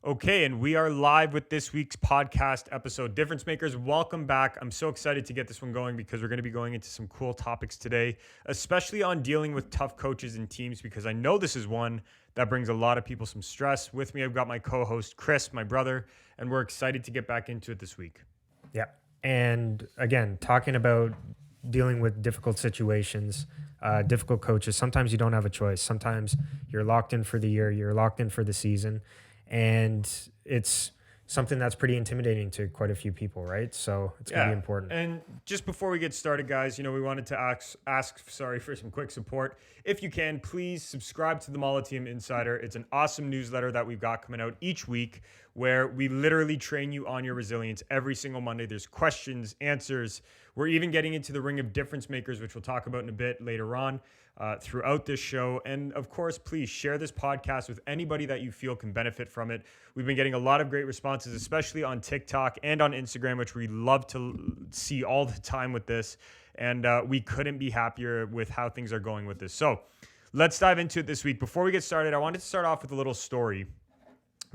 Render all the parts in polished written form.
Okay, and we are live with this week's podcast episode. Difference Makers, welcome back. I'm so excited to get this one going because we're going to be going into some cool topics today, especially on dealing with tough coaches and teams, because I know this is one that brings a lot of people some stress. With me, I've got my co-host, Chris, my brother, and we're excited to get back into it this week. Yeah. And again, talking about dealing with difficult situations, difficult coaches, sometimes you don't have a choice. Sometimes you're locked in for the year, you're locked in for the season. And it's something that's pretty intimidating to quite a few people, right? So it's going to be important. And just before we get started, guys, we wanted to ask for some quick support. If you can, please subscribe to the Molliteum Insider. It's an awesome newsletter that we've got coming out each week where we literally train you on your resilience every single Monday. There's questions, answers. We're even getting into the ring of difference makers, which we'll talk about in a bit later on throughout this show. And of course, please share this podcast with anybody that you feel can benefit from it. We've been getting a lot of great responses, especially on TikTok and on Instagram, which we love to see all the time with this. And we couldn't be happier with how things are going with this. So let's dive into it this week. Before we get started, I wanted to start off with a little story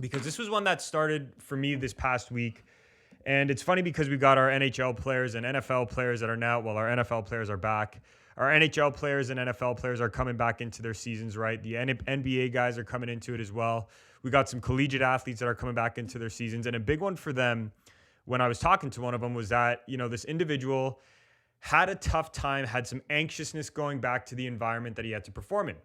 because this was one that started for me this past week. And it's funny because we've got our NHL players and NFL players that are now, well, our NFL players are back. Our NHL players and NFL players are coming back into their seasons, right? The NBA guys are coming into it as well. We got some collegiate athletes that are coming back into their seasons. And a big one for them, when I was talking to one of them, was that, this individual had a tough time, had some anxiousness going back to the environment that he had to perform in.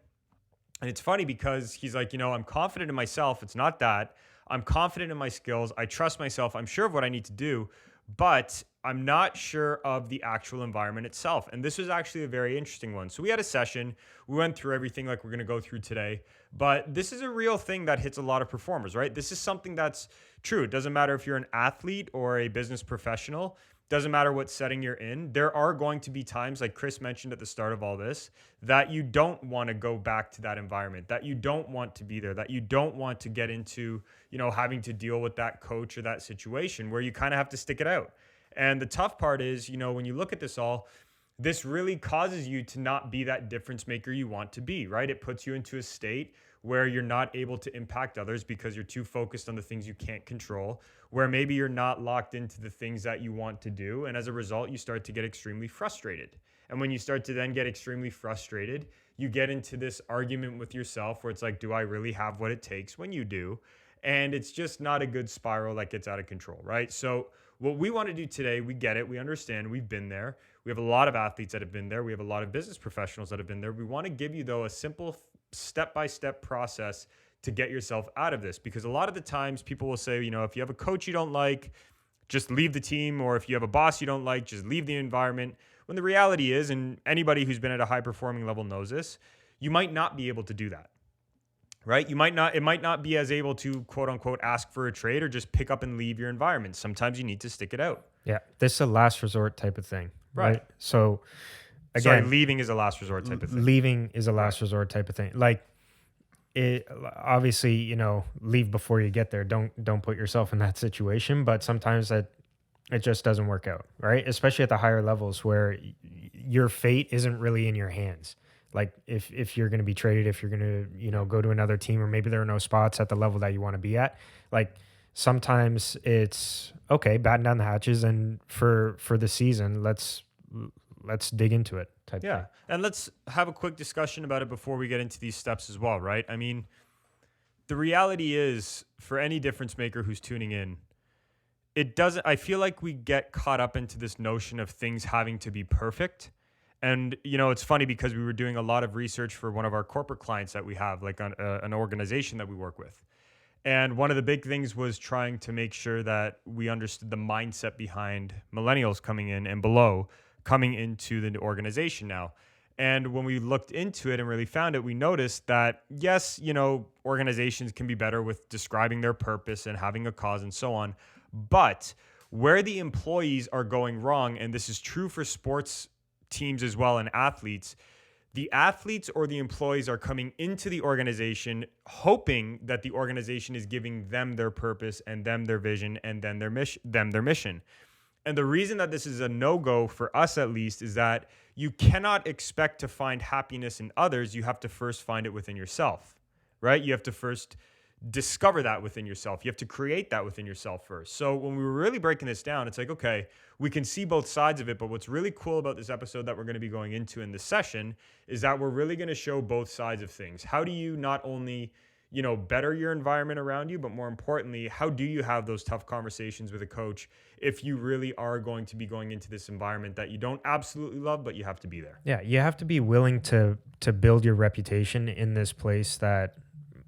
And it's funny because he's like, I'm confident in myself. It's not that. I'm confident in my skills. I trust myself. I'm sure of what I need to do, but I'm not sure of the actual environment itself. And this was actually a very interesting one. So we had a session. We went through everything like we're going to go through today, but this is a real thing that hits a lot of performers, right? This is something that's true. It doesn't matter if you're an athlete or a business professional. Doesn't matter what setting you're in. There are going to be times, like Chris mentioned at the start of all this, that you don't want to go back to that environment, that you don't want to be there, that you don't want to get into, having to deal with that coach or that situation where you kind of have to stick it out. And the tough part is, when you look at this all, this really causes you to not be that difference maker you want to be, right? It puts you into a state where you're not able to impact others because you're too focused on the things you can't control, where maybe you're not locked into the things that you want to do. And as a result, you start to get extremely frustrated. And when you start to then get extremely frustrated, you get into this argument with yourself where it's like, do I really have what it takes when you do? And it's just not a good spiral that gets out of control, right? So what we want to do today, we get it, we understand, we've been there. We have a lot of athletes that have been there. We have a lot of business professionals that have been there. We want to give you, though, a simple step-by-step process to get yourself out of this, because a lot of the times people will say, if you have a coach you don't like, just leave the team, or if you have a boss you don't like, just leave the environment. When the reality is, and anybody who's been at a high-performing level knows this, you might not be able to do that, right? It might not be as able to, quote unquote, ask for a trade or just pick up and leave your environment. Sometimes you need to stick it out. Yeah, this is a last resort type of thing, right? So again, leaving is a last resort type of thing. Leaving is a last resort type of thing. Like, it obviously, leave before you get there. Don't put yourself in that situation. But sometimes it just doesn't work out, right? Especially at the higher levels where your fate isn't really in your hands. Like if you're going to be traded, if you're going to, go to another team, or maybe there are no spots at the level that you want to be at. Like, sometimes it's okay, batten down the hatches, and for the season, let's dig into it type thing. And let's have a quick discussion about it before we get into these steps as well, right? I mean, the reality is, for any difference maker who's tuning in, I feel like we get caught up into this notion of things having to be perfect. And, it's funny because we were doing a lot of research for one of our corporate clients that we have, like on an organization that we work with. And one of the big things was trying to make sure that we understood the mindset behind millennials coming in and below coming into the organization now. And when we looked into it and really found it, we noticed that, yes, organizations can be better with describing their purpose and having a cause and so on. But where the employees are going wrong, and this is true for sports teams as well and athletes, the athletes or the employees are coming into the organization hoping that the organization is giving them their purpose and them their vision and then their mission. And the reason that this is a no-go for us, at least, is that you cannot expect to find happiness in others. You have to first find it within yourself, right? You have to first discover that within yourself. You have to create that within yourself first. So when we were really breaking this down, it's like, okay, we can see both sides of it. But what's really cool about this episode that we're going to be going into in this session is that we're really going to show both sides of things. How do you not only, better your environment around you, but more importantly, how do you have those tough conversations with a coach if you really are going to be going into this environment that you don't absolutely love, but you have to be there? Yeah, you have to be willing to build your reputation in this place that,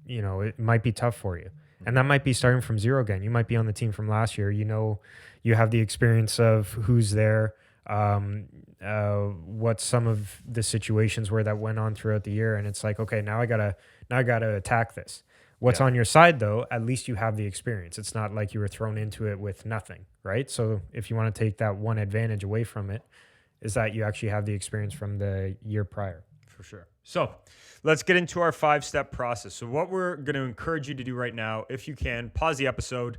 it might be tough for you. And that might be starting from zero again. You might be on the team from last year. You have the experience of who's there, what some of the situations were that went on throughout the year. And it's like, okay, now I gotta attack this. What's on your side though, at least you have the experience. It's not like you were thrown into it with nothing, right? So if you want to take that one advantage away from it, is that you actually have the experience from the year prior. For sure. So let's get into our 5-step process. So what we're going to encourage you to do right now, if you can, pause the episode,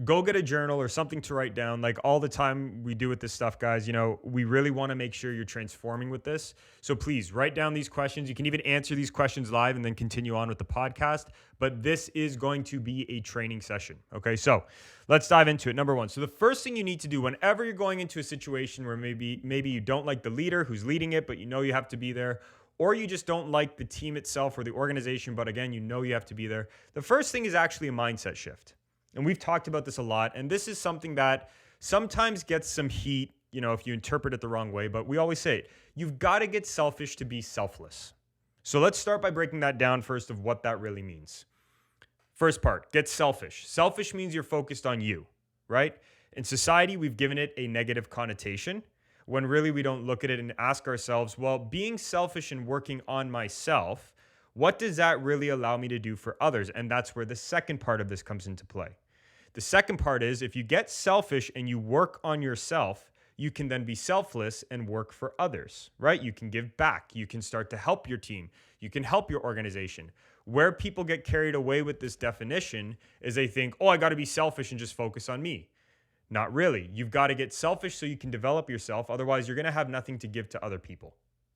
go get a journal or something to write down. Like all the time we do with this stuff, guys, we really want to make sure you're transforming with this. So please write down these questions. You can even answer these questions live and then continue on with the podcast. But this is going to be a training session. Okay, so let's dive into it. Number one. So the first thing you need to do whenever you're going into a situation where maybe you don't like the leader who's leading it, but you have to be there, or you just don't like the team itself or the organization, but again, you have to be there. The first thing is actually a mindset shift. And we've talked about this a lot. And this is something that sometimes gets some heat, if you interpret it the wrong way, but we always say it. You've got to get selfish to be selfless. So let's start by breaking that down first of what that really means. First part, get selfish. Selfish means you're focused on you, right? In society, we've given it a negative connotation, when really we don't look at it and ask ourselves, well, being selfish and working on myself, what does that really allow me to do for others? And that's where the second part of this comes into play. The second part is if you get selfish and you work on yourself, you can then be selfless and work for others, right? You can give back. You can start to help your team. You can help your organization. Where people get carried away with this definition is they think, oh, I got to be selfish and just focus on me. Not really. You've got to get selfish so you can develop yourself. Otherwise, you're going to have nothing to give to other people,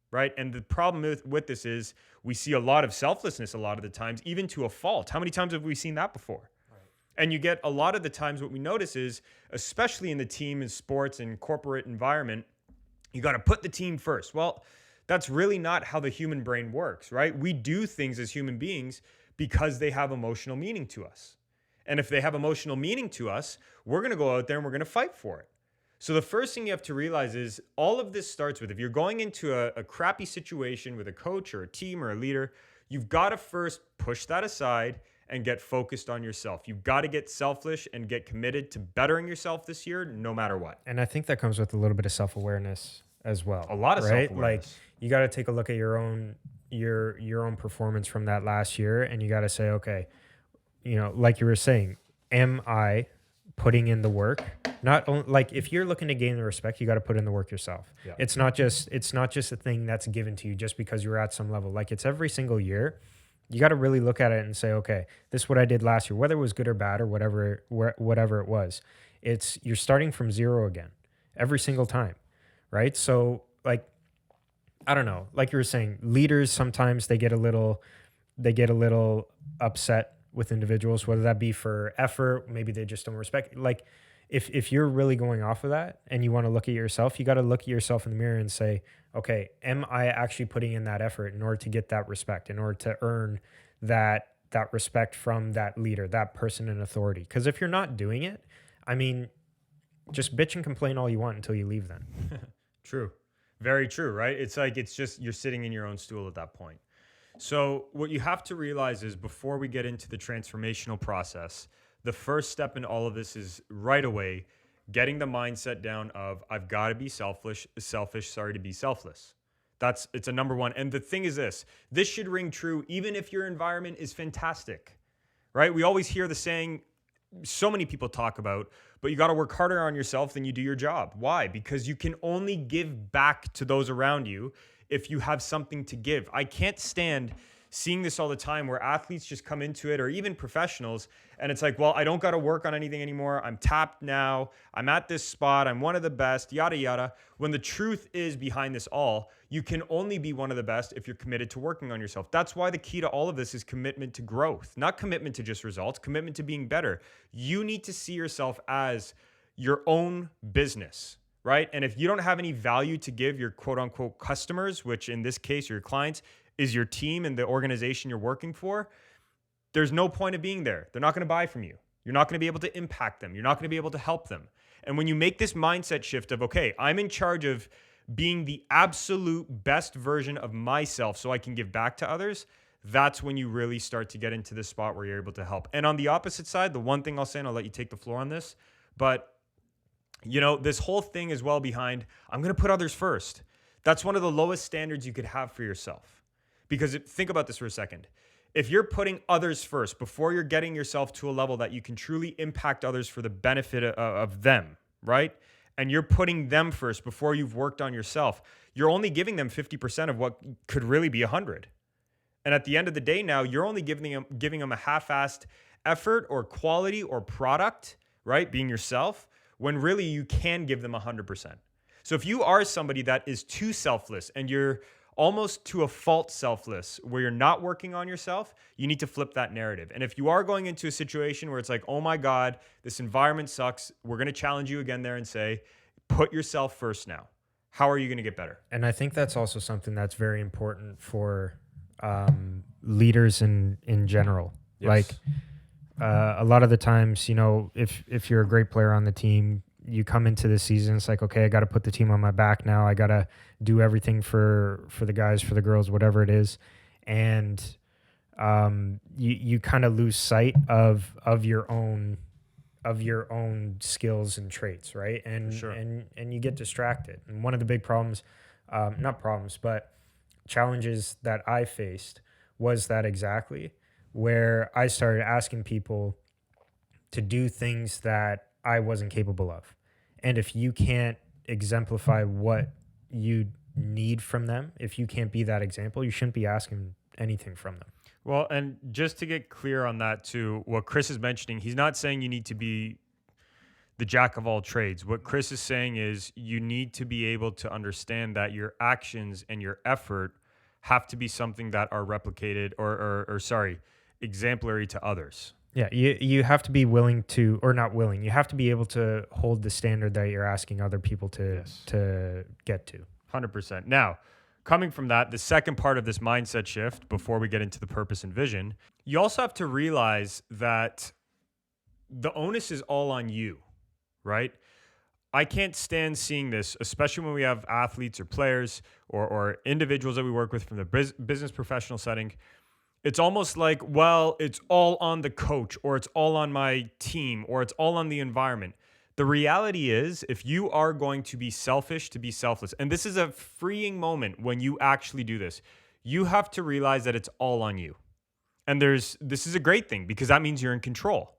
right? And the problem with this is we see a lot of selflessness a lot of the times, even to a fault. How many times have we seen that before? Right. And you get a lot of the times what we notice is, especially in the team and sports and corporate environment, you got to put the team first. Well, that's really not how the human brain works, right? We do things as human beings because they have emotional meaning to us. And if they have emotional meaning to us, we're going to go out there and we're going to fight for it. So the first thing you have to realize is all of this starts with, if you're going into a crappy situation with a coach or a team or a leader, you've got to first push that aside and get focused on yourself. You've got to get selfish and get committed to bettering yourself this year, no matter what. And I think that comes with a little bit of self-awareness as well. A lot of self-awareness. Like you got to take a look at your own performance from that last year, and you got to say, okay, like you were saying, am I putting in the work? Not only, like if you're looking to gain the respect, you got to put in the work yourself. Yeah. It's not just a thing that's given to you just because you're at some level. Like it's every single year. You got to really look at it and say, okay, this is what I did last year, whether it was good or bad or whatever it was. You're starting from zero again every single time, right? So like, I don't know, like you were saying, leaders sometimes they get a little upset with individuals, whether that be for effort, maybe they just don't respect. Like if you're really going off of that and you want to look at yourself, you got to look at yourself in the mirror and say, okay, am I actually putting in that effort in order to get that respect, in order to earn that respect from that leader, that person in authority? Because if you're not doing it, I mean, just bitch and complain all you want until you leave then. True. Very true, right? It's like, it's just, you're sitting in your own stool at that point. So what you have to realize is before we get into the transformational process, the first step in all of this is right away getting the mindset down of I've got to be selfish to be selfless. It's a number one. And the thing is this should ring true even if your environment is fantastic, right? We always hear the saying, so many people talk about, but you got to work harder on yourself than you do your job. Why? Because you can only give back to those around you if you have something to give. I can't stand seeing this all the time where athletes just come into it, or even professionals, and it's like, well, I don't got to work on anything anymore. I'm tapped now. I'm at this spot. I'm one of the best, yada, yada. When the truth is behind this all, you can only be one of the best if you're committed to working on yourself. That's why the key to all of this is commitment to growth, not commitment to just results, commitment to being better. You need to see yourself as your own business, right? And if you don't have any value to give your quote unquote customers, which in this case, your clients, is your team and the organization you're working for, there's no point of being there. They're not going to buy from you. You're not going to be able to impact them. You're not going to be able to help them. And when you make this mindset shift of, okay, I'm in charge of being the absolute best version of myself so I can give back to others, that's when you really start to get into this spot where you're able to help. And on the opposite side, the one thing I'll say, and I'll let you take the floor on this, but this whole thing is well behind, I'm going to put others first. That's one of the lowest standards you could have for yourself. Because think about this for a second. If you're putting others first before you're getting yourself to a level that you can truly impact others for the benefit of them, right? And you're putting them first before you've worked on yourself, you're only giving them 50% of what could really be 100. And at the end of the day now, you're only giving them a half-assed effort or quality or product, right? Being yourself, when really you can give them 100%. So if you are somebody that is too selfless and you're almost to a fault selfless, where you're not working on yourself, you need to flip that narrative. And if you are going into a situation where it's like, oh my God, this environment sucks, we're going to challenge you again there and say, put yourself first now. How are you going to get better? And I think that's also something that's very important for leaders in general. Yes. Like a lot of the times, if you're a great player on the team, you come into the season, it's like, okay, I got to put the team on my back now. I got to do everything for the guys, for the girls, whatever it is. And you kind of lose sight of your own skills and traits, right? And sure. and you get distracted. And one of the big problems, not problems, but challenges that I faced was that exactly, where I started asking people to do things that I wasn't capable of. And if you can't exemplify what you need from them, if you can't be that example, you shouldn't be asking anything from them. Well, and just to get clear on that too, what Chris is mentioning, he's not saying you need to be the jack of all trades. What Chris is saying is you need to be able to understand that your actions and your effort have to be something that are replicated or exemplary to others. Yeah, you have to be willing to, or not willing, you have to be able to hold the standard that you're asking other people to get to. 100%. Now, coming from that, the second part of this mindset shift, before we get into the purpose and vision, you also have to realize that the onus is all on you, right? I can't stand seeing this, especially when we have athletes or players or individuals that we work with from the business professional setting. It's almost like, well, it's all on the coach, or it's all on my team, or it's all on the environment. The reality is, if you are going to be selfish, to be selfless, and this is a freeing moment when you actually do this, you have to realize that it's all on you. And this is a great thing, because that means you're in control.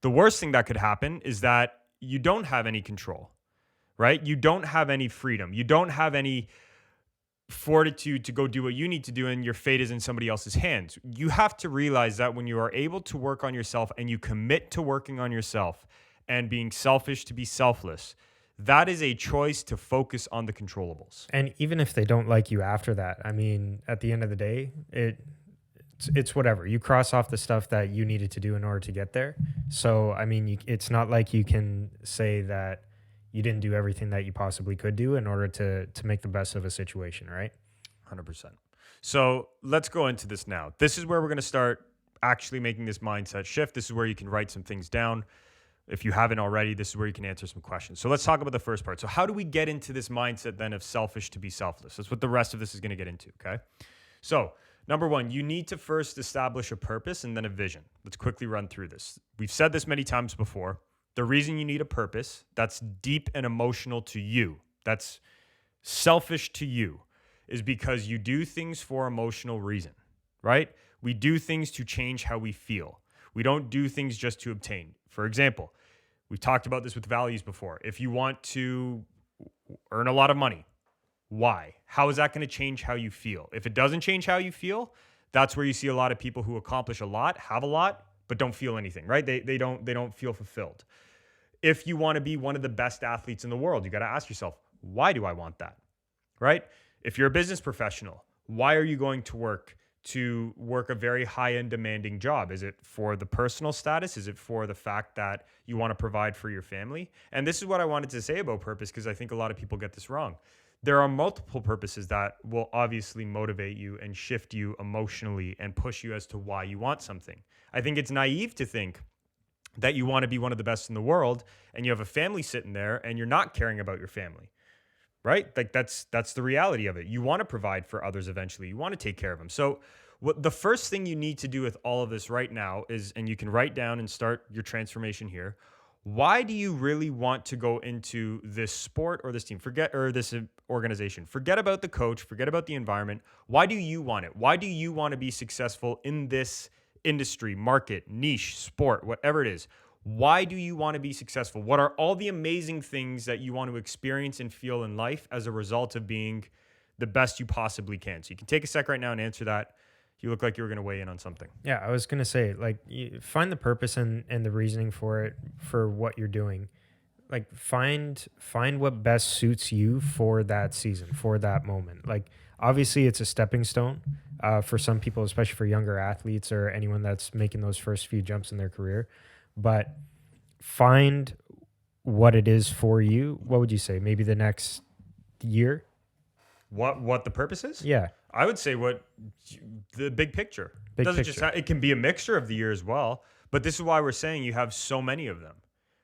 The worst thing that could happen is that you don't have any control, right? You don't have any freedom. You don't have any fortitude to go do what you need to do, and your fate is in somebody else's hands. You have to realize that when you are able to work on yourself and you commit to working on yourself and being selfish to be selfless, that is a choice to focus on the controllables. And even if they don't like you after that, I mean, at the end of the day, it's whatever. You cross off the stuff that you needed to do in order to get there. So, I mean, it's not like you can say that you didn't do everything that you possibly could do in order to make the best of a situation, right? 100%. So let's go into this now. This is where we're going to start actually making this mindset shift. This is where you can write some things down. If you haven't already, this is where you can answer some questions. So let's talk about the first part. So how do we get into this mindset then of selfish to be selfless? That's what the rest of this is going to get into, okay? So number one, you need to first establish a purpose and then a vision. Let's quickly run through this. We've said this many times before. The reason you need a purpose that's deep and emotional to you, that's selfish to you, is because you do things for emotional reason, right? We do things to change how we feel. We don't do things just to obtain. For example, we've talked about this with values before. If you want to earn a lot of money, why? How is that going to change how you feel? If it doesn't change how you feel, That's where you see a lot of people who accomplish a lot, have a lot, but don't feel anything, right? They don't feel fulfilled. If you want to be one of the best athletes in the world, you got to ask yourself, why do I want that? Right? If you're a business professional, why are you going to work a very high-end demanding job? Is it for the personal status? Is it for the fact that you want to provide for your family? And this is what I wanted to say about purpose, because I think a lot of people get this wrong. There are multiple purposes that will obviously motivate you and shift you emotionally and push you as to why you want something. I think it's naive to think that you want to be one of the best in the world and you have a family sitting there and you're not caring about your family. Right? Like that's the reality of it. You want to provide for others eventually. You want to take care of them. So what the first thing you need to do with all of this right now is, and you can write down and start your transformation here. Why do you really want to go into this sport or this team? Or this organization. Forget about the coach, forget about the environment. Why do you want it? Why do you want to be successful in this industry, market, niche, sport, whatever it is? Why do you want to be successful? What are all the amazing things that you want to experience and feel in life as a result of being the best you possibly can? So you can take a sec right now and answer that. You look like you were going to weigh in on something. Yeah, I was going to say, like, you find the purpose and the reasoning for it, for what you're doing. Like, find what best suits you for that season, for that moment. Like, obviously, it's a stepping stone for some people, especially for younger athletes or anyone that's making those first few jumps in their career. But find what it is for you. What would you say? Maybe the next year? What the purpose is? Yeah. I would say the big picture. It can be a mixture of the year as well, but this is why we're saying you have so many of them,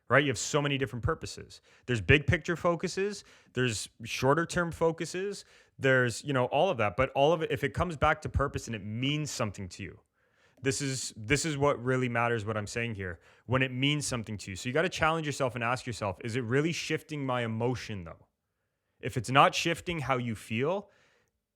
right? You have so many different purposes. There's big picture focuses, there's shorter term focuses, there's, all of that, but all of it, if it comes back to purpose and it means something to you, this is what really matters, what I'm saying here, when it means something to you. So you got to challenge yourself and ask yourself, is it really shifting my emotion though? If it's not shifting how you feel,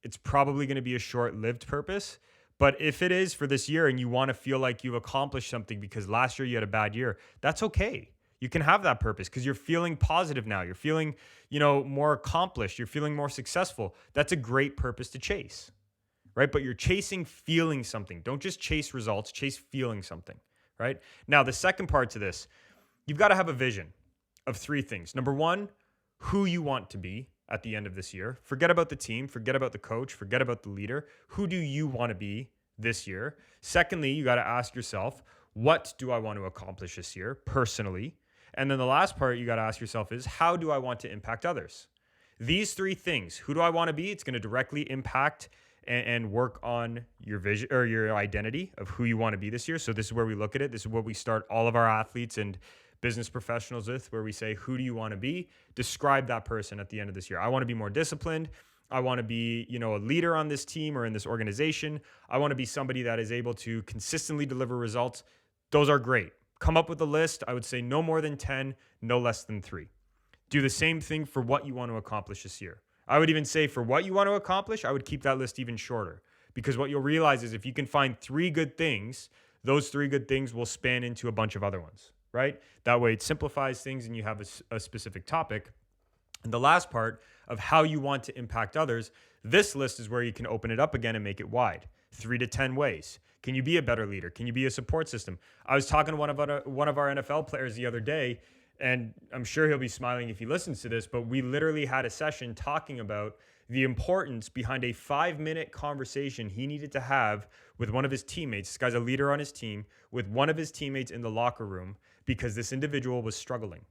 it's probably going to be a short-lived purpose. But if it is for this year and you want to feel like you've accomplished something because last year you had a bad year, that's okay. You can have that purpose because you're feeling positive now. You're feeling, more accomplished. You're feeling more successful. That's a great purpose to chase, right? But you're chasing feeling something. Don't just chase results, chase feeling something, right? Now, the second part to this, you've got to have a vision of three things. Number one, who you want to be at the end of this year. Forget about the team, forget about the coach, forget about the leader. Who do you want to be this year? Secondly, you got to ask yourself, what do I want to accomplish this year personally? And then the last part you got to ask yourself is, how do I want to impact others? These three things, who do I want to be? It's going to directly impact and work on your vision or your identity of who you want to be this year. So this is where we look at it. This is what we start all of our athletes and business professionals with, where we say, who do you want to be? Describe that person at the end of this year. I want to be more disciplined. I want to be, a leader on this team or in this organization. I want to be somebody that is able to consistently deliver results. Those are great. Come up with a list. I would say no more than 10, no less than 3. Do the same thing for what you want to accomplish this year. I would even say for what you want to accomplish, I would keep that list even shorter, because what you'll realize is if you can find 3 good things, those 3 good things will span into a bunch of other ones. Right? That way it simplifies things and you have a specific topic. And the last part of how you want to impact others, this list is where you can open it up again and make it wide. 3 to 10 ways. Can you be a better leader? Can you be a support system? I was talking to one of our NFL players the other day, and I'm sure he'll be smiling if he listens to this, but we literally had a session talking about the importance behind a 5-minute conversation he needed to have with one of his teammates. This guy's a leader on his team, with one of his teammates in the locker room, because this individual was struggling.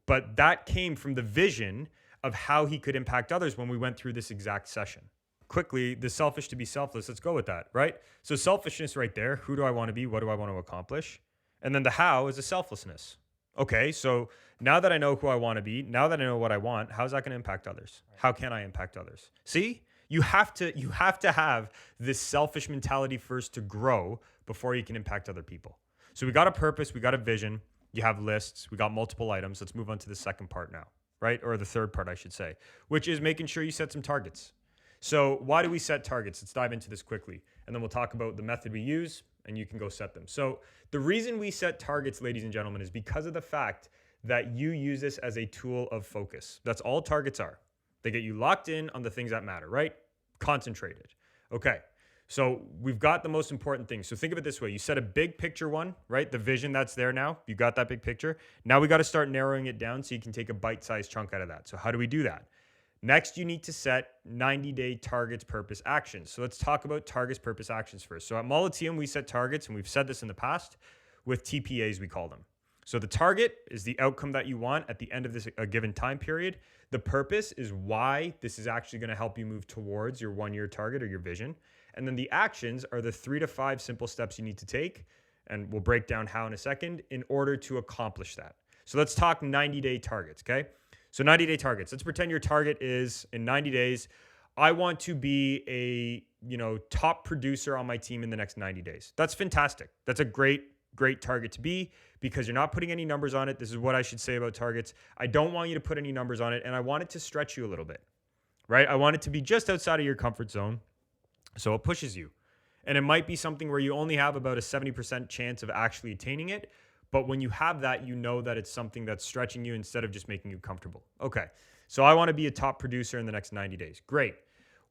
But that came from the vision of how he could impact others when we went through this exact session. Quickly, the selfish to be selfless. Let's go with that, right? So selfishness right there. Who do I want to be? What do I want to accomplish? And then the how is the selflessness. Okay, so now that I know who I want to be, now that I know what I want, how's that going to impact others? How can I impact others? See, you have to have this selfish mentality first to grow before you can impact other people. So we got a purpose, we got a vision, you have lists, we got multiple items. Let's move on to the second part now, right? Or the third part, I should say, which is making sure you set some targets. So why do we set targets? Let's dive into this quickly, and then we'll talk about the method we use, and you can go set them. So the reason we set targets, ladies and gentlemen, is because of the fact that you use this as a tool of focus. That's all targets are. They get you locked in on the things that matter, right? Concentrated. Okay. So we've got the most important things. So think of it this way. You set a big picture one, right? The vision that's there now. You got that big picture. Now we got to start narrowing it down so you can take a bite-sized chunk out of that. So how do we do that? Next, you need to set 90-day targets, purpose, actions. So let's talk about targets, purpose, actions first. So at Molliteum, we set targets, and we've said this in the past, with TPAs, we call them. So the target is the outcome that you want at the end of this a given time period. The purpose is why this is actually going to help you move towards your 1-year target or your vision. And then the actions are the 3 to 5 simple steps you need to take, and we'll break down how in a second, in order to accomplish that. So let's talk 90-day targets, okay? So 90-day targets. Let's pretend your target is in 90 days, I want to be a, top producer on my team in the next 90 days. That's fantastic. That's a great target to be, because you're not putting any numbers on it. This is what I should say about targets. I don't want you to put any numbers on it, and I want it to stretch you a little bit, right? I want it to be just outside of your comfort zone, so it pushes you. And it might be something where you only have about a 70% chance of actually attaining it, but when you have that, you know that it's something that's stretching you instead of just making you comfortable. Okay, so I want to be a top producer in the next 90 days. Great.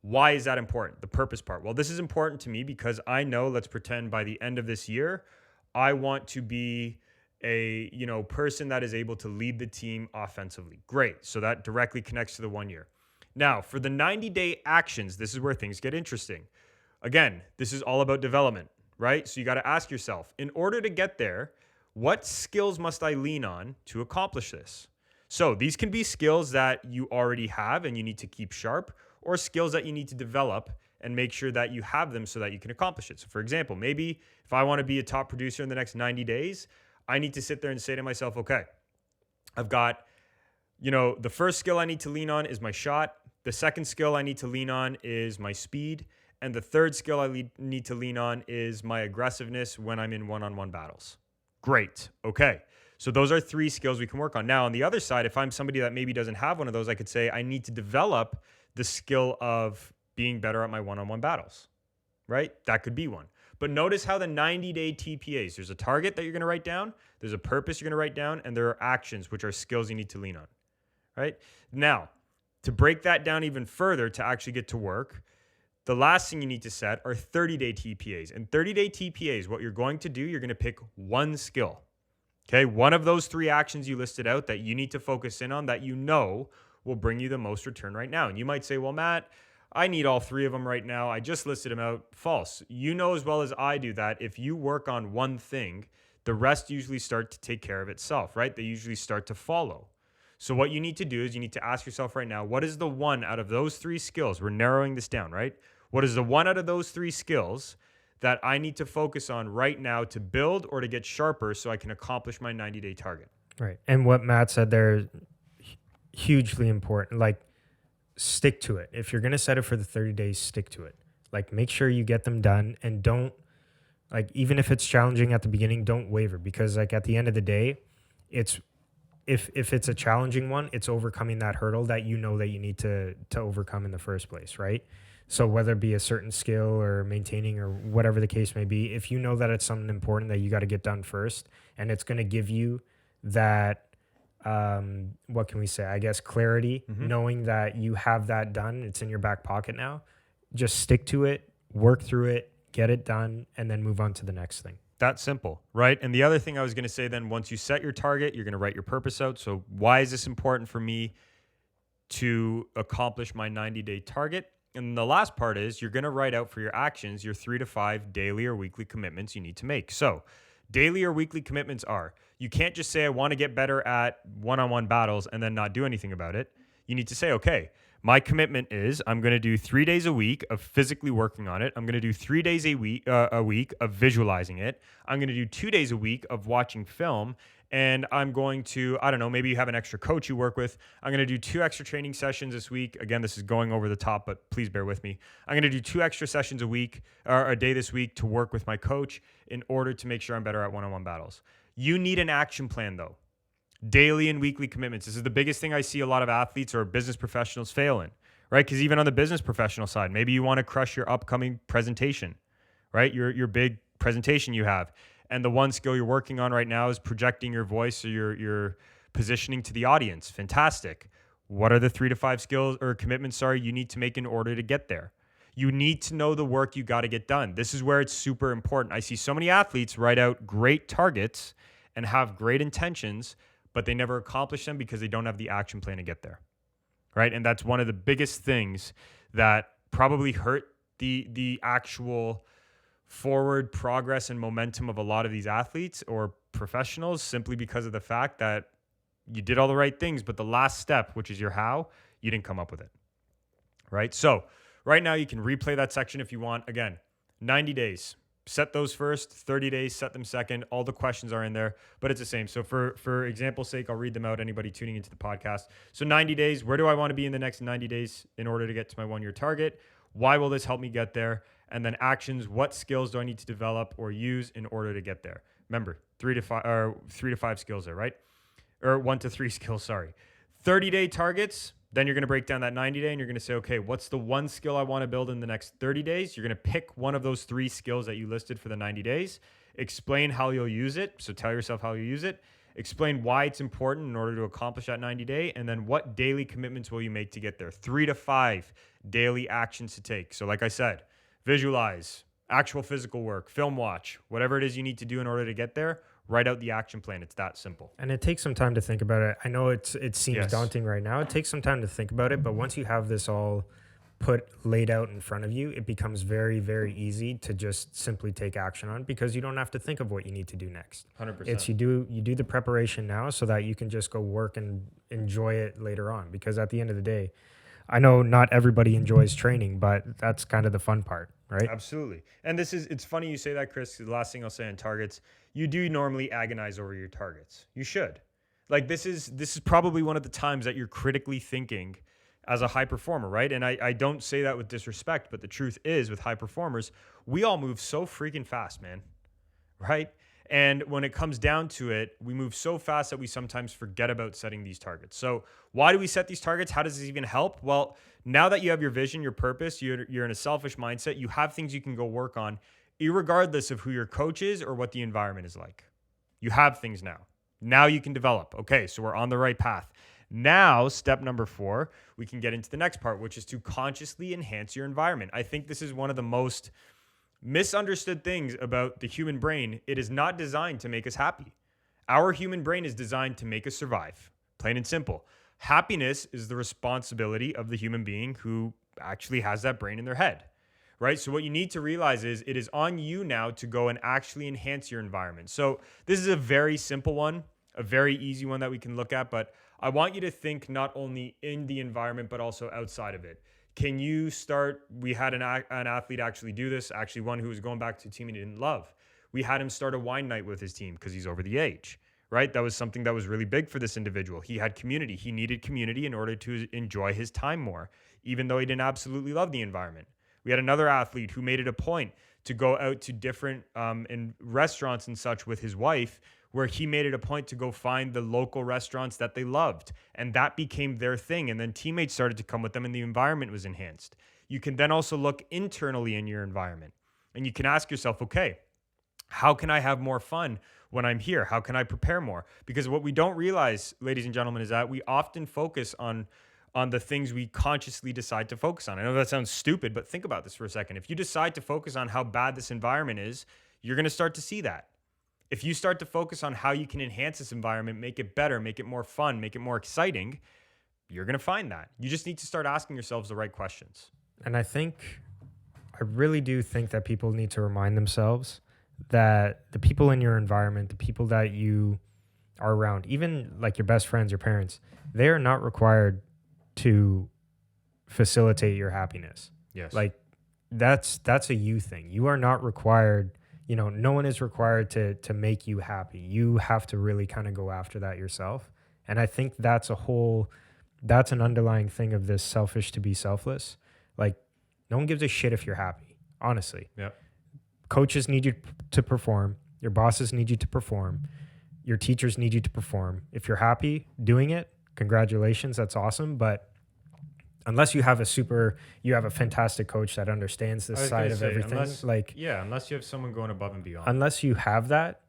Why is that important? The purpose part. Well, this is important to me because I know, let's pretend by the end of this year, I want to be a person that is able to lead the team offensively. Great. So that directly connects to the 1 year. Now, for the 90-day actions, this is where things get interesting. Again, this is all about development, right? So you got to ask yourself, in order to get there, what skills must I lean on to accomplish this? So these can be skills that you already have and you need to keep sharp, or skills that you need to develop and make sure that you have them so that you can accomplish it. So for example, maybe if I want to be a top producer in the next 90 days, I need to sit there and say to myself, okay, I've got, the first skill I need to lean on is my shot. The second skill I need to lean on is my speed. And the third skill I need to lean on is my aggressiveness when I'm in one-on-one battles. Great. Okay. So those are 3 skills we can work on. Now, on the other side, if I'm somebody that maybe doesn't have one of those, I could say I need to develop the skill of being better at my one-on-one battles, right? That could be one. But notice how the 90-day TPAs, there's a target that you're going to write down, there's a purpose you're going to write down, and there are actions, which are skills you need to lean on, right? Now, to break that down even further to actually get to work, the last thing you need to set are 30-day TPAs. And 30-day TPAs, what you're going to do, you're going to pick one skill. Okay, one of those 3 actions you listed out that you need to focus in on that will bring you the most return right now. And you might say, well, Matt, I need all 3 of them right now. I just listed them out. False. You know as well as I do that if you work on one thing, the rest usually start to take care of itself, right? They usually start to follow. So what you need to do is you need to ask yourself right now, what is the one out of those 3 skills? We're narrowing this down, right? What is the one out of those 3 skills that I need to focus on right now to build or to get sharper so I can accomplish my 90-day target? Right. And what Matt said there is hugely important. Like, stick to it. If you're going to set it for the 30 days, stick to it. Like, make sure you get them done, and don't, like, even if it's challenging at the beginning, don't waver, because like at the end of the day, it's, if it's a challenging one, it's overcoming that hurdle that you need to overcome in the first place, right? So whether it be a certain skill or maintaining or whatever the case may be, if you know that it's something important that you got to get done first, and it's going to give you that, what can we say? I guess clarity, knowing that you have that done, it's in your back pocket now. Just stick to it, work through it, get it done, and then move on to the next thing. That simple, right? And the other thing I was going to say then, once you set your target, you're going to write your purpose out. So why is this important for me to accomplish my 90-day target? And the last part is you're going to write out for your actions your 3 to 5 daily or weekly commitments you need to make. So daily or weekly commitments are, you can't just say, I want to get better at one-on-one battles and then not do anything about it. You need to say, okay, my commitment is I'm going to do 3 days a week of physically working on it. I'm going to do 3 days a week of visualizing it. I'm going to do 2 days a week of watching film. And I'm going to, I don't know, maybe you have an extra coach you work with. I'm going to do 2 extra training sessions this week. Again, this is going over the top, but please bear with me. I'm going to do 2 extra sessions a week or a day this week to work with my coach in order to make sure I'm better at one-on-one battles. You need an action plan though. Daily and weekly commitments. This is the biggest thing I see a lot of athletes or business professionals fail in, right? Because even on the business professional side, maybe you want to crush your upcoming presentation, right? Your big presentation you have. And the one skill you're working on right now is projecting your voice or your positioning to the audience. Fantastic. What are the 3 to 5 skills or commitments, you need to make in order to get there? You need to know the work you got to get done. This is where it's super important. I see so many athletes write out great targets and have great intentions, but they never accomplish them because they don't have the action plan to get there, right? And that's one of the biggest things that probably hurt the actual forward progress and momentum of a lot of these athletes or professionals, simply because of the fact that you did all the right things, but the last step, which is your how, you didn't come up with it, right? So right now you can replay that section if you want. Again, 90 days. Set those first, 30 days, set them second. All the questions are in there, but it's the same. So for example's sake, I'll read them out, anybody tuning into the podcast. So 90 days, where do I want to be in the next 90 days in order to get to my 1 year target? Why will this help me get there? And then actions, what skills do I need to develop or use in order to get there? Remember, 3 to 5 skills there, right? Or 1 to 3 skills, sorry. 30-day targets. Then you're going to break down that 90-day and you're going to say, okay, what's the one skill I want to build in the next 30 days? You're going to pick one of those 3 skills that you listed for the 90 days. Explain how you'll use it. So tell yourself how you use it. Explain why it's important in order to accomplish that 90-day. And then what daily commitments will you make to get there? 3 to 5 daily actions to take. So like I said, visualize, actual physical work, film watch, whatever it is you need to do in order to get there. Write out the action plan. It's that simple. And it takes some time to think about it. I know it seems daunting right now. It takes some time to think about it, but once you have this all laid out in front of you, it becomes very, very easy to just simply take action on, because you don't have to think of what you need to do next. 100%. It's you do the preparation now so that you can just go work and enjoy it later on. Because at the end of the day, I know not everybody enjoys training, but that's kind of the fun part, right? Absolutely. And it's funny you say that, Chris. The last thing I'll say on targets, you do normally agonize over your targets. You should. Like this is probably one of the times that you're critically thinking as a high performer, right? And I don't say that with disrespect, but the truth is, with high performers, we all move so freaking fast, man, right? And when it comes down to it, we move so fast that we sometimes forget about setting these targets. So why do we set these targets? How does this even help? Well, now that you have your vision, your purpose, you're in a selfish mindset, you have things you can go work on, irregardless of who your coach is or what the environment is like. You have things now. Now you can develop. Okay, so we're on the right path. Now, step number 4, we can get into the next part, which is to consciously enhance your environment. I think this is one of the most misunderstood things about the human brain. It is not designed to make us happy. Our human brain is designed to make us survive, plain and simple. Happiness is the responsibility of the human being who actually has that brain in their head, right? So what you need to realize is it is on you now to go and actually enhance your environment. So this is a very simple one, a very easy one that we can look at, but I want you to think not only in the environment, but also outside of it. Can you start? We had an athlete actually do this, actually one who was going back to a team he didn't love. We had him start a wine night with his team because he's over the age, right? That was something that was really big for this individual. He had community. He needed community in order to enjoy his time more, even though he didn't absolutely love the environment. We had another athlete who made it a point to go out to different in restaurants and such with his wife, where he made it a point to go find the local restaurants that they loved. And that became their thing. And then teammates started to come with them and the environment was enhanced. You can then also look internally in your environment and you can ask yourself, okay, how can I have more fun when I'm here? How can I prepare more? Because what we don't realize, ladies and gentlemen, is that we often focus on the things we consciously decide to focus on. I know that sounds stupid, but think about this for a second. If you decide to focus on how bad this environment is, you're going to start to see that. If you start to focus on how you can enhance this environment, make it better, make it more fun, make it more exciting, you're going to find that. You just need to start asking yourselves the right questions. And I really do think that people need to remind themselves that the people in your environment, the people that you are around, even like your best friends, your parents, they are not required to facilitate your happiness. Yes. Like that's a you thing. You are not required. No one is required to make you happy. You have to really kind of go after that yourself. And I think that's an underlying thing of this selfish to be selfless. Like no one gives a shit if you're happy, honestly. Yeah. Coaches need you to perform. Your bosses need you to perform. Your teachers need you to perform. If you're happy doing it, congratulations, that's awesome. But unless you have a fantastic coach that understands this side of everything. Unless you have someone going above and beyond. Unless you have that,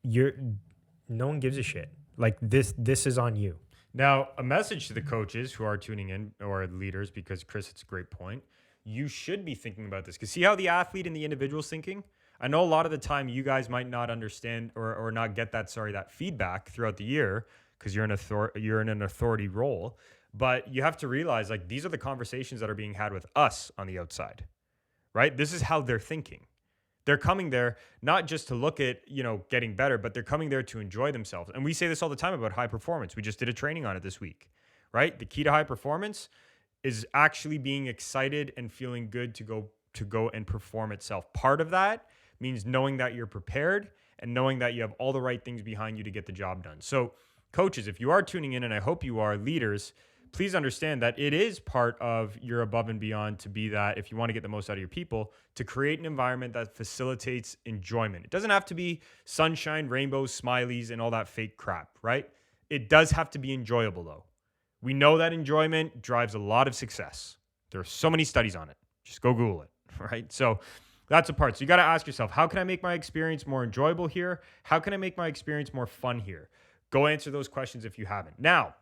no one gives a shit. Like this is on you. Now, a message to the coaches who are tuning in or leaders, because Chris, it's a great point. you should be thinking about this. Because see how the athlete and the individual's thinking? I know a lot of the time you guys might not understand or not get that feedback throughout the year because you're in an authority role. But you have to realize, like, these are the conversations that are being had with us on the outside, right? This is how they're thinking. They're coming there not just to look at, getting better, but they're coming there to enjoy themselves. And we say this all the time about high performance. We just did a training on it this week, right? The key to high performance is actually being excited and feeling good to go and perform itself. Part of that means knowing that you're prepared and knowing that you have all the right things behind you to get the job done. So coaches, if you are tuning in, and I hope you are, leaders, please understand that it is part of your above and beyond to be that, if you want to get the most out of your people, to create an environment that facilitates enjoyment. It doesn't have to be sunshine, rainbows, smileys, and all that fake crap, right? It does have to be enjoyable, though. We know that enjoyment drives a lot of success. There are so many studies on it. Just go Google it, right? So that's a part. So you got to ask yourself, how can I make my experience more enjoyable here? How can I make my experience more fun here? Go answer those questions if you haven't. Now,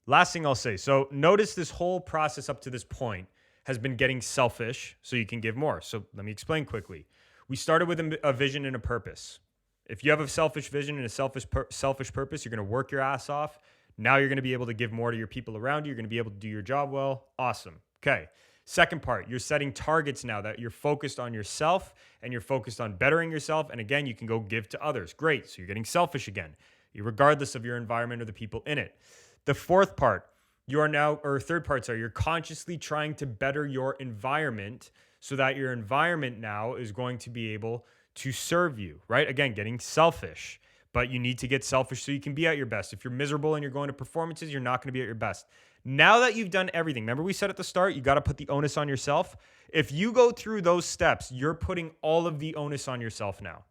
last thing I'll say. So notice this whole process up to this point has been getting selfish so you can give more. So let me explain quickly. We started with a vision and a purpose. If you have a selfish vision and a selfish purpose, you're going to work your ass off. Now you're going to be able to give more to your people around you. You're going to be able to do your job well. Awesome. Okay. Second part, you're setting targets now that you're focused on yourself and you're focused on bettering yourself. And again, you can go give to others. Great. So you're getting selfish again, regardless of your environment or the people in it. The third part, you're consciously trying to better your environment so that your environment now is going to be able to serve you, right? Again, getting selfish, but you need to get selfish so you can be at your best. If you're miserable and you're going to performances, you're not going to be at your best. Now that you've done everything, remember we said at the start, you got to put the onus on yourself. If you go through those steps, you're putting all of the onus on yourself now.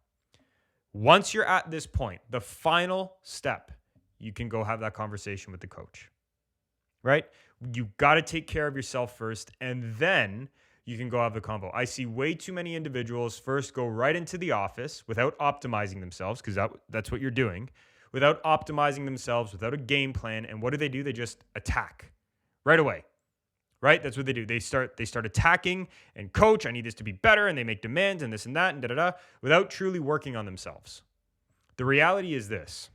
Once you're at this point, the final step, you can go have that conversation with the coach, right? You got to take care of yourself first, and then you can go have the convo. I see way too many individuals first go right into the office without optimizing themselves, because that's what you're doing, without optimizing themselves, without a game plan. And what do? They just attack right away, right? That's what they do. They start attacking and coach, I need this to be better. And they make demands and this and that and da-da-da without truly working on themselves. The reality is this.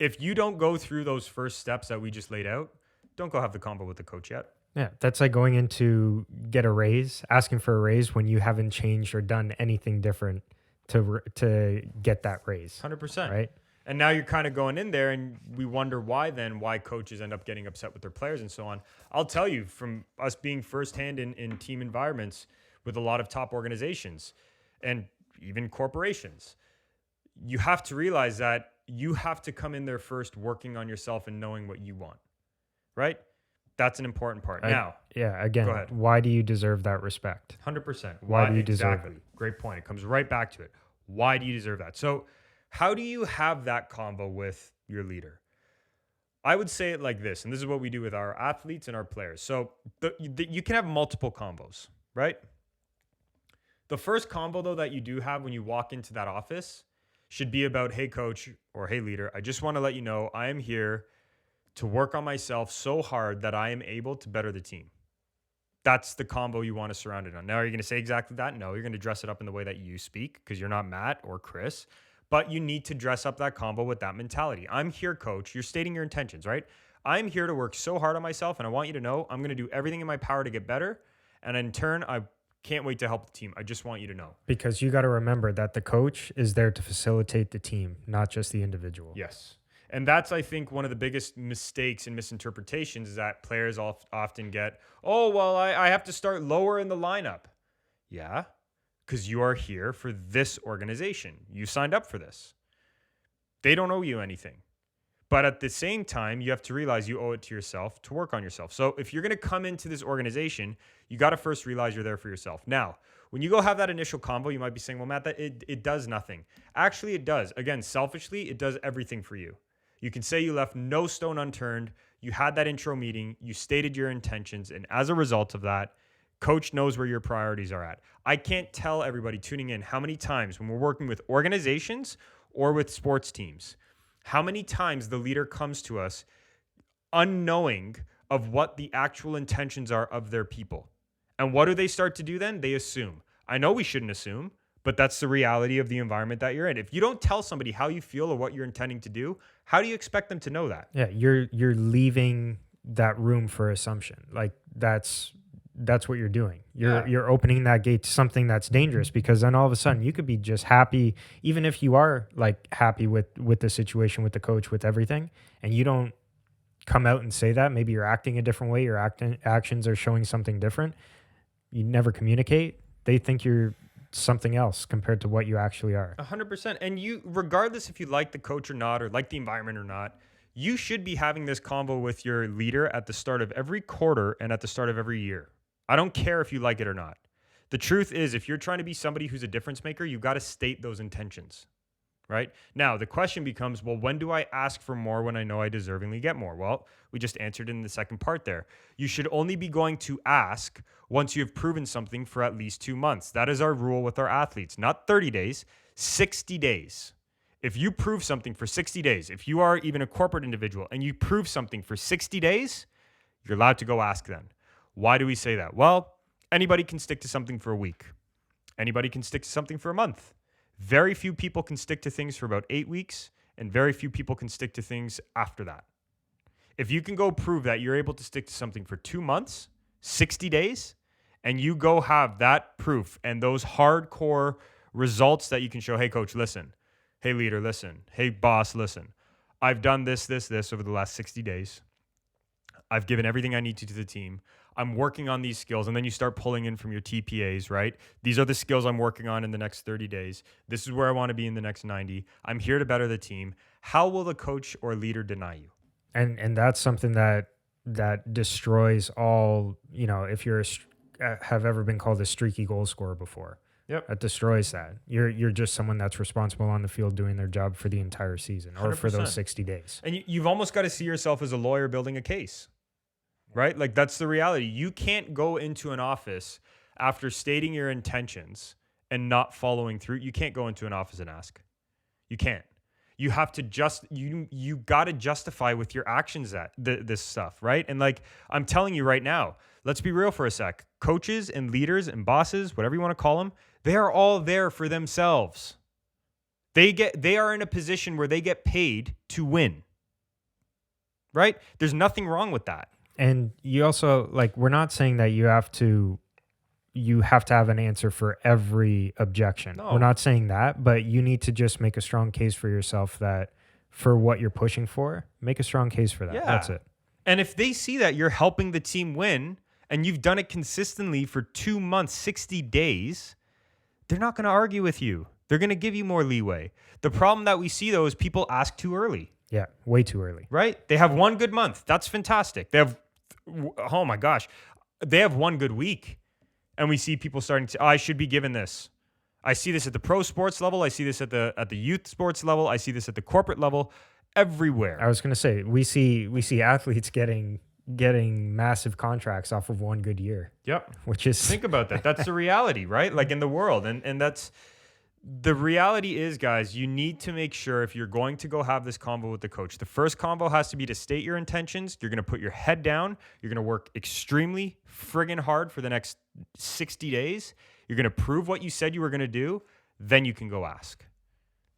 If you don't go through those first steps that we just laid out, don't go have the convo with the coach yet. Yeah, that's like going in to get a raise, asking for a raise when you haven't changed or done anything different to get that raise. 100%. Right? And now you're kind of going in there and we wonder why coaches end up getting upset with their players and so on. I'll tell you from us being firsthand in team environments with a lot of top organizations and even corporations, you have to realize that you have to come in there first working on yourself and knowing what you want, right? That's an important part. Again, go ahead. Why do you deserve that respect? 100%. Why do you deserve it? Great point. It comes right back to it. Why do you deserve that? So how do you have that convo with your leader? I would say it like this, and this is what we do with our athletes and our players. So you can have multiple combos, right? The first combo, though, that you do have when you walk into that office should be about, hey, coach, or hey, leader, I just want to let you know I am here to work on myself so hard that I am able to better the team. That's the combo you want to surround it on. Now, are you going to say exactly that? No, you're going to dress it up in the way that you speak because you're not Matt or Chris, but you need to dress up that combo with that mentality. I'm here, coach. You're stating your intentions, right? I'm here to work so hard on myself, and I want you to know I'm going to do everything in my power to get better. And in turn, I can't wait to help the team. I just want you to know. Because you got to remember that the coach is there to facilitate the team, not just the individual. Yes. And that's, I think, one of the biggest mistakes and misinterpretations is that players often get, I have to start lower in the lineup. Yeah, because you are here for this organization. You signed up for this. They don't owe you anything. But at the same time, you have to realize you owe it to yourself to work on yourself. So if you're going to come into this organization, you got to first realize you're there for yourself. Now, when you go have that initial convo, you might be saying, well, Matt, that it does nothing. Actually, it does. Again, selfishly, it does everything for you. You can say you left no stone unturned. You had that intro meeting. You stated your intentions. And as a result of that, coach knows where your priorities are at. I can't tell everybody tuning in how many times when we're working with organizations or with sports teams, how many times the leader comes to us unknowing of what the actual intentions are of their people. And what do they start to do then? They assume. I know we shouldn't assume, but that's the reality of the environment that you're in. If you don't tell somebody how you feel or what you're intending to do, how do you expect them to know that? Yeah, you're leaving that room for assumption. Like that's what you're doing. You're opening that gate to something that's dangerous, because then all of a sudden you could be just happy, even if you are like happy with the situation, with the coach, with everything, and you don't come out and say that. Maybe you're acting a different way, your actions are showing something different. You never communicate. They think you're something else compared to what you actually are. 100%. And you, regardless if you like the coach or not, or like the environment or not, you should be having this convo with your leader at the start of every quarter and at the start of every year. I don't care if you like it or not. The truth is, if you're trying to be somebody who's a difference maker, you got to state those intentions, right? Now, the question becomes, well, when do I ask for more when I know I deservingly get more? Well, we just answered in the second part there. You should only be going to ask once you have proven something for at least 2 months. That is our rule with our athletes. Not 30 days, 60 days. If you prove something for 60 days, if you are even a corporate individual and you prove something for 60 days, you're allowed to go ask then. Why do we say that? Well, anybody can stick to something for a week. Anybody can stick to something for a month. Very few people can stick to things for about 8 weeks, and very few people can stick to things after that. If you can go prove that you're able to stick to something for 2 months, 60 days, and you go have that proof and those hardcore results that you can show, hey, coach, listen. Hey, leader, listen. Hey, boss, listen. I've done this over the last 60 days. I've given everything I need to the team. I'm working on these skills. And then you start pulling in from your TPAs, right? These are the skills I'm working on in the next 30 days. This is where I want to be in the next 90. I'm here to better the team. How will the coach or leader deny you? And that's something that destroys all, if you're have ever been called a streaky goal scorer before. Yep. That destroys that. You're just someone that's responsible on the field doing their job for the entire season or 100%. for those 60 days. And you've almost got to see yourself as a lawyer building a case, right? Like that's the reality. You can't go into an office after stating your intentions and not following through. You can't go into an office and ask. You can't. You have to you got to justify with your actions this stuff, right? And like I'm telling you right now, let's be real for a sec. Coaches and leaders and bosses, whatever you want to call them, they are all there for themselves. They are in a position where they get paid to win. Right? There's nothing wrong with that. And you also, like, we're not saying that you have to have an answer for every objection. No. We're not saying that, but you need to just make a strong case for yourself that for what you're pushing for, make a strong case for that. Yeah. That's it. And if they see that you're helping the team win and you've done it consistently for 2 months, 60 days, they're not going to argue with you. They're going to give you more leeway. The problem that we see, though, is people ask too early. Yeah, way too early. Right? They have one good month. That's fantastic. They have, oh my gosh, they have one good week. And we see people starting to say, I should be given this. I see this at the pro sports level. I see this at the youth sports level. I see this at the corporate level. Everywhere. I was going to say, we see athletes getting massive contracts off of one good year. Yep. Which is... Think about that. That's the reality, right? Like in the world. And that's... The reality is, guys, you need to make sure if you're going to go have this convo with the coach, the first convo has to be to state your intentions. You're going to put your head down. You're going to work extremely friggin' hard for the next 60 days. You're going to prove what you said you were going to do. Then you can go ask.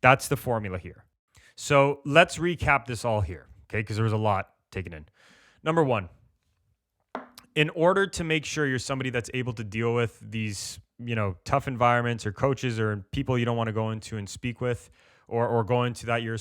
That's the formula here. So let's recap this all here, okay? Because there was a lot taken in. Number one, in order to make sure you're somebody that's able to deal with these, tough environments or coaches or people you don't want to go into and speak with or go into that year,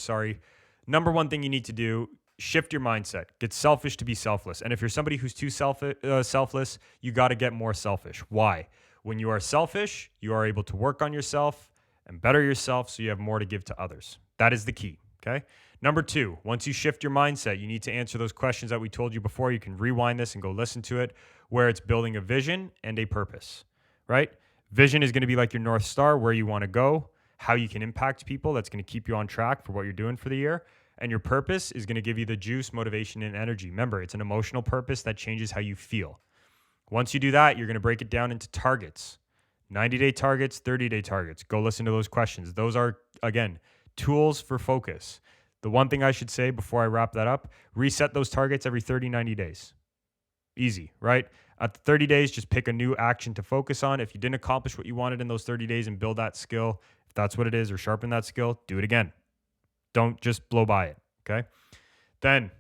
number one thing you need to do, shift your mindset. Get selfish to be selfless. And if you're somebody who's too selfless, you got to get more selfish. Why? When you are selfish, you are able to work on yourself and better yourself so you have more to give to others. That is the key, okay? Number two, once you shift your mindset, you need to answer those questions that we told you before. You can rewind this and go listen to it, where it's building a vision and a purpose, right? Vision is going to be like your North Star, where you want to go, how you can impact people. That's going to keep you on track for what you're doing for the year. And your purpose is going to give you the juice, motivation, and energy. Remember, it's an emotional purpose that changes how you feel. Once you do that, you're going to break it down into targets, 90-day targets, 30-day targets. Go listen to those questions. Those are, again, tools for focus. The one thing I should say before I wrap that up, reset those targets every 30, 90 days. Easy, right? At the 30 days, just pick a new action to focus on. If you didn't accomplish what you wanted in those 30 days and build that skill, if that's what it is, or sharpen that skill, do it again. Don't just blow by it, okay? Then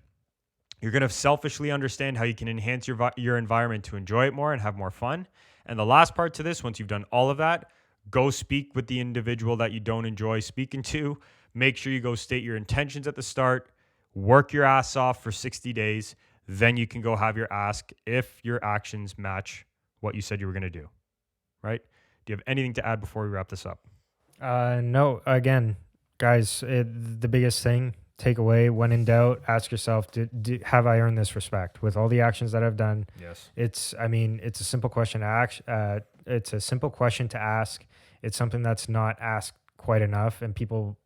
you're going to selfishly understand how you can enhance your environment to enjoy it more and have more fun. And the last part to this, once you've done all of that, go speak with the individual that you don't enjoy speaking to. Make sure you go state your intentions at the start, work your ass off for 60 days. Then you can go have your ask if your actions match what you said you were going to do, right? Do you have anything to add before we wrap this up? No, again, guys, the biggest thing, takeaway, when in doubt, ask yourself, have I earned this respect with all the actions that I've done? Yes. It's a simple question to ask. It's a simple question to ask. It's something that's not asked quite enough, and people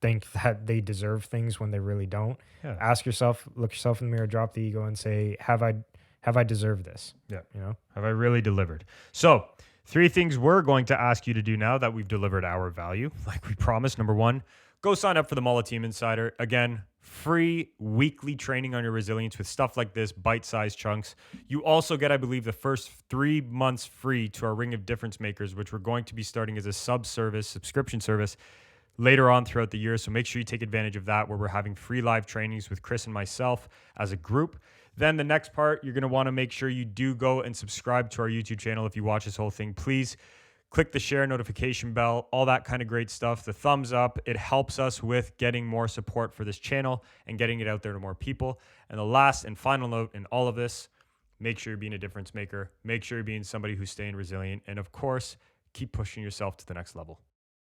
think that they deserve things when they really don't. Yeah. Ask yourself, look yourself in the mirror, drop the ego, and say, have I deserved this? Yeah. You know, have I really delivered? So 3 things we're going to ask you to do now that we've delivered our value, like we promised. Number 1, go sign up for the Molliteum Insider. Again, free weekly training on your resilience with stuff like this, bite-sized chunks. You also get, I believe, the first 3 months free to our Ring of Difference Makers, which we're going to be starting as a subscription service later on throughout the year. So make sure you take advantage of that, where we're having free live trainings with Chris and myself as a group. Then the next part, you're going to want to make sure you do go and subscribe to our YouTube channel. If you watch this whole thing, please click the share notification bell, all that kind of great stuff. The thumbs up, it helps us with getting more support for this channel and getting it out there to more people. And the last and final note in all of this, make sure you're being a difference maker. Make sure you're being somebody who's staying resilient. And of course, keep pushing yourself to the next level.